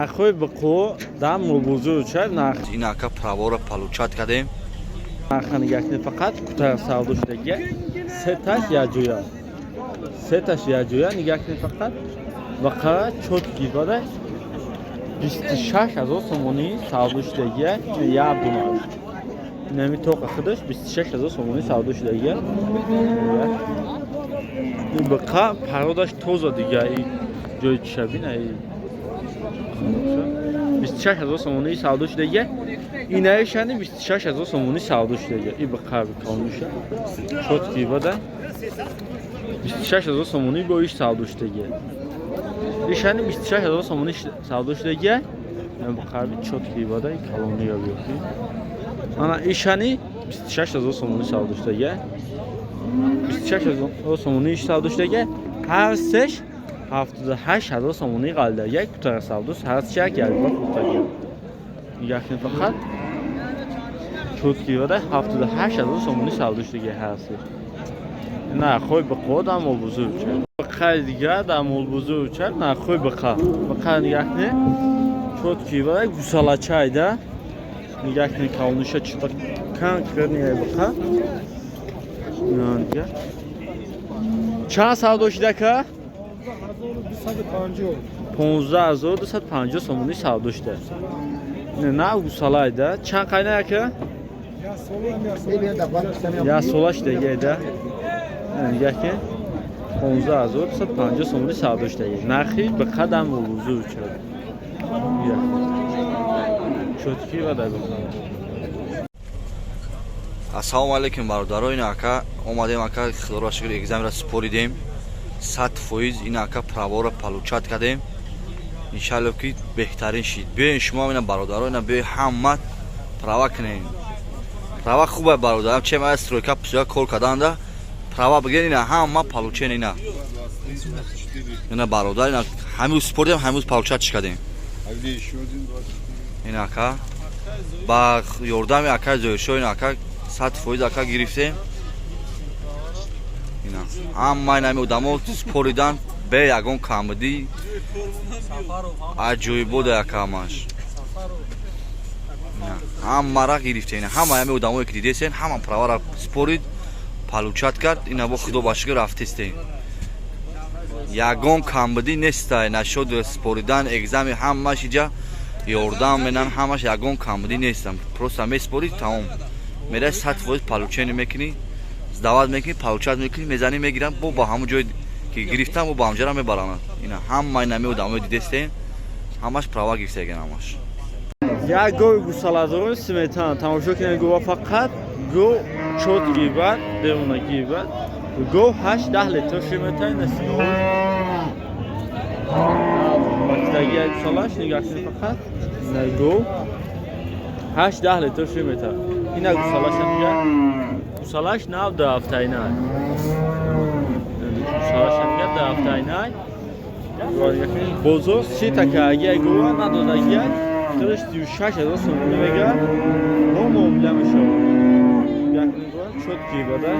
Ахой бақо дам мубузуча нах Инака правора палучат кадем. нахани якне фақат кутар савдуштага сеташ яҷуя. Сеташ яҷуя нигакне фақат вақа чотки бада 26000 сомони савдуштага я дунаш. Нами тоқа худаш 26000 сомони савдуштага. Ин бақа пародаш тоза дига ҷои чишабина 26000 сомони савдо шудага. Инаишани 26000 сомони савдо шудага. И ба қаби калмуша. Чотки бада 26000 сомони бо иш савдо шудага. Ишани 26000 сомони савдо шудага. Ба қаби чотки бада калония биёти. Ана ишани 26000 сомони савдо шудага. 26000 сомони иш савдо шудага. Ҳар сеш 78000 сомони қалда. Як кутара савдос ҳар чак як бор кутага. Якне фақат чотки бада 78000 сомони савдо шудага ҳаст. На хой бақо дам молбузуча. Бақай дига дам молбузуча на хой бақа. Бақа якне чотки бада гусалачайда. Якне калнуша чита кан крни бақа. Нанга. Чанд савдо шудага? 15250 сомони савдо шуда. Не гусалайда. Чанд қайна яка? Я сола шудага да. Яке 15250 сомони савдо шуда. Нархи ба қадам вузу чад. Чотки ва дар бақа. Ассалому алейкум бародаро. Ин ака омадем ака худоро шукр экзамра споридем. 100% ин ака правора палучат кадем. Иншалло ки беҳтарин шид. Биёин шумо ина бародаро ина биёи ҳамма права кунем. Права хуба бародарам чем ай стройка псуя кор каданда. Права бигер ина ҳамма палучен ина. Ина бародар ина ҳамин спордем ҳамин палучат чикадем. Ин ака ба ёрдами ака зоишо ин ака 100% ака гирифтем. Ина ҳамма ин ҳамин одамо споридан бе ягон камбудӣ аҷоибода якамаш. Ҳаммара гирифтем. Ҳама ҳамин одамое ки дидесен ҳама правара спорид палучат кард. Ина бо худо ба шукр рафтестем. Ягон камбудӣ нестай. Нашуд споридан экзами ҳамаш иҷа ёрдам менан ҳамаш ягон камбудӣ нестам. Просто меспорӣ тамом. Мерай 100% палучени мекунӣ. Дават мекунӣ, палучат мекунӣ, мезанӣ мегирам бо ба ҳамон ҷой ки гирифтам ба ҳамҷара мебаранад. Ина ҳама ин ҳамин одамои дидестем ҳамаш права гирифтаген ҳамаш. Як гови гусаладорони сметана тамошо кунед гова фақат го чот гибад, бемона гибад. Го 8-10 литр шиметай насино. Вақтаги як гусалаш нигах кунед фақат. Ина го 8-10 литр шиметай. Ина гусалаш ҳамга. Гусалаш нав дафтайнай. Гусалаш ҳамга дафтайнай. Бозор 30 така агай гова надодагай. 36000 сомони мега. Бо муомила мешавад. Якне гова чотки бада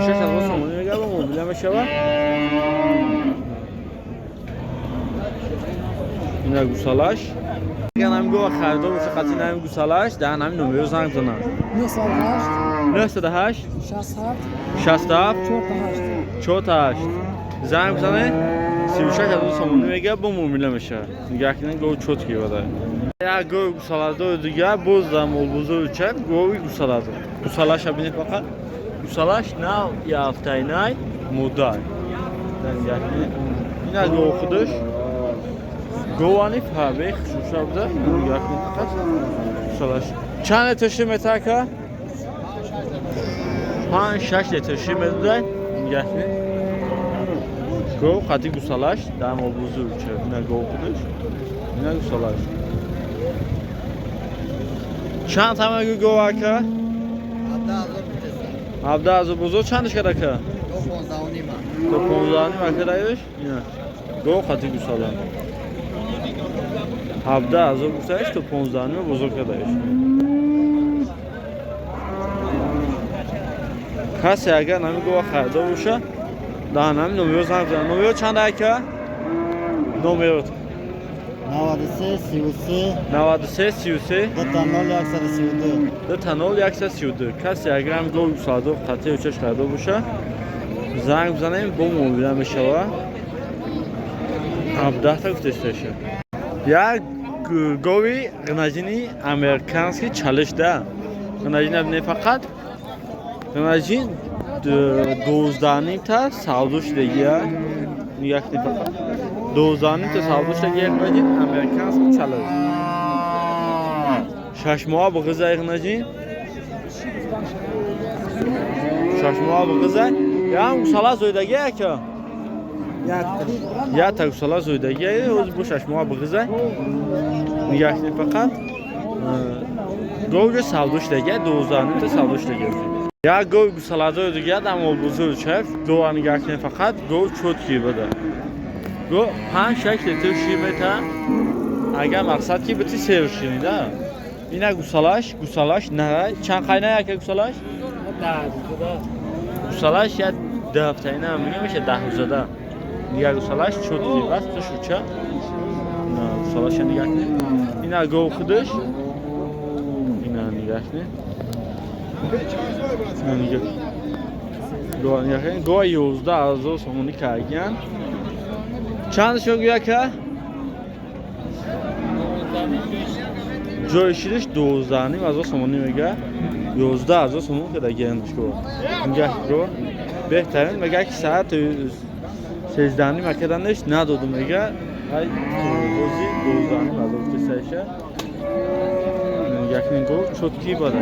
36000 сомони мега бо муомила мешавад. Ина гусалаш. Агар ҳамин гова харидор боша қатъи ҳамин гусалаш дар ҳамин номеро занг занад. 908 67 48 занг бизанед 36000 сомони мега бо муомила мешавад. Нигоҳ кунед гови чотки бада. Як гови гусаладори дигар боз дар молбузори чак гови гусаладор. Гусалаша бинед фақат. Гусалаш нав яфтайнай мудай. Нигоҳ кунед. Ина гови худаш. Говани фабех шуша буда. Нигоҳ кунед фақат. Гусалаш. Чанд литр шиметар ка? 5-6 литр шимедай. Нигоҳ кунед. Гов қатъи гусалаш дар молбузори чак. Ина гови худаш. Ина гусалаш. Чанд тамаги гов ака? 17000 бузург чандш када ка? 15.5 ака даёш? Ина гов қатъи гусалаш. 17000 гусалаш то 15.5 бузург даёш. касе агар ҳамин гова харидор боша дар ҳамин номеро занг занад. Номеро чанд ака? Номеро 93 33 93 33 0 132 دو تا 0132. کسی اگر هم گوی صادق قطعی اوچش کرده باشه زنگ بزنیم با موبیلم بشوه 17 تا گفتش تشه. یک گوی غناجینی امریکانسکی چالش ده. غناجین نه فقط غناجین 12 نیم تا سعودش دیگه یک نیم فقط 12 نیم تا سعودش دیگه غناجین امریکانسکی چالش. 6 ماه با غذای غناجین 6 ماه با غذای یا هم سالا زویدگی که یا تا سالا زویدگی از با 6 ماه با غذای یک نیم فقط گوی سعودش دیگه 12 نیم تا سعودش دیگه یا گوی سالازوی دیگه دم بزرگ چف دو ان یک نیم فقط گوی چوتکی بده گو 5 6 لیتر شیمتا اگر مقصد کی بتی سرشینی ده اینا گوسالاش نه چند قاینه یک گوسالاش گوسالاش یا 10 هفته اینا میشه 10 روزه ده دیگه گوسالاش چوتکی بس تو شوچه نه گوسالاش نگاه کن اینا گو خودش اینا نگاه کن اینا نگاه کن گو 11 از سومونی کاگیان چندشون گویا که جایشیش 12 نیم از سومونی میگه 11 از سومون که دیگه اندش کو میگه رو بهترین میگه که ساعت 13 نیم کدانش ندادم میگه ای روزی 12 نیم از وقت سایشه یک نگو چوتکی باده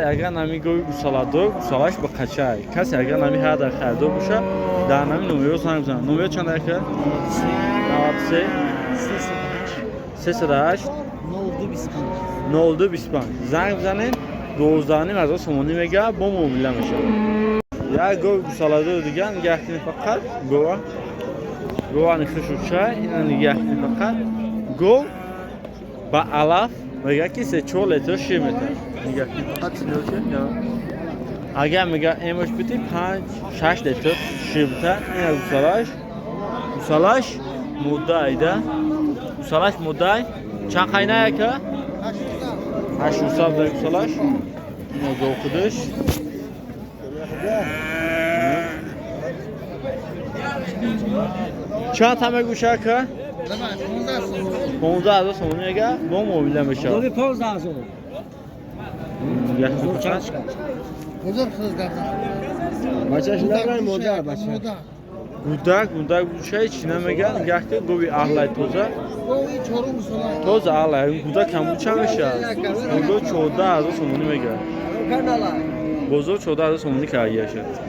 اگر نمی گوی گوسالادو گوسالاش با قچای کسی اگر نمی هر در خرده باشه در نمی نومیو زنگ بزن نومیو چند درکه؟ 93 308 0225 زنگ بزنین 12 نیم از سومونی میگه با موبیله میشه یا گوی گوسالادو دیگه نگه کنی فقط گوه نخشو چای اینا نگه کنی فقط گو با علف میگه که 3-4 لیتر شیر میتن نگه کنی فقط سنوشه نه اگر میگه ایمش بیتی 5-6 لیتر شیر میتن اینا گوسالاش مدعی ده گوسالاش مدعی چند قاینه که 800 در گوسالاش اینا گو خودش چند همه گوشه که 15 از سومونی اگه با موبیله میشه دوی 15 از بزرگ خود گفتم بچهش نگرای مادر بچه گودک گوشه چی نمیگه نگه که گوی اهلای توزه اهلای گودک هم بود چه میشه بزرگ 14 از سومونی میگه بزرگ 14 از سومونی که اگه شد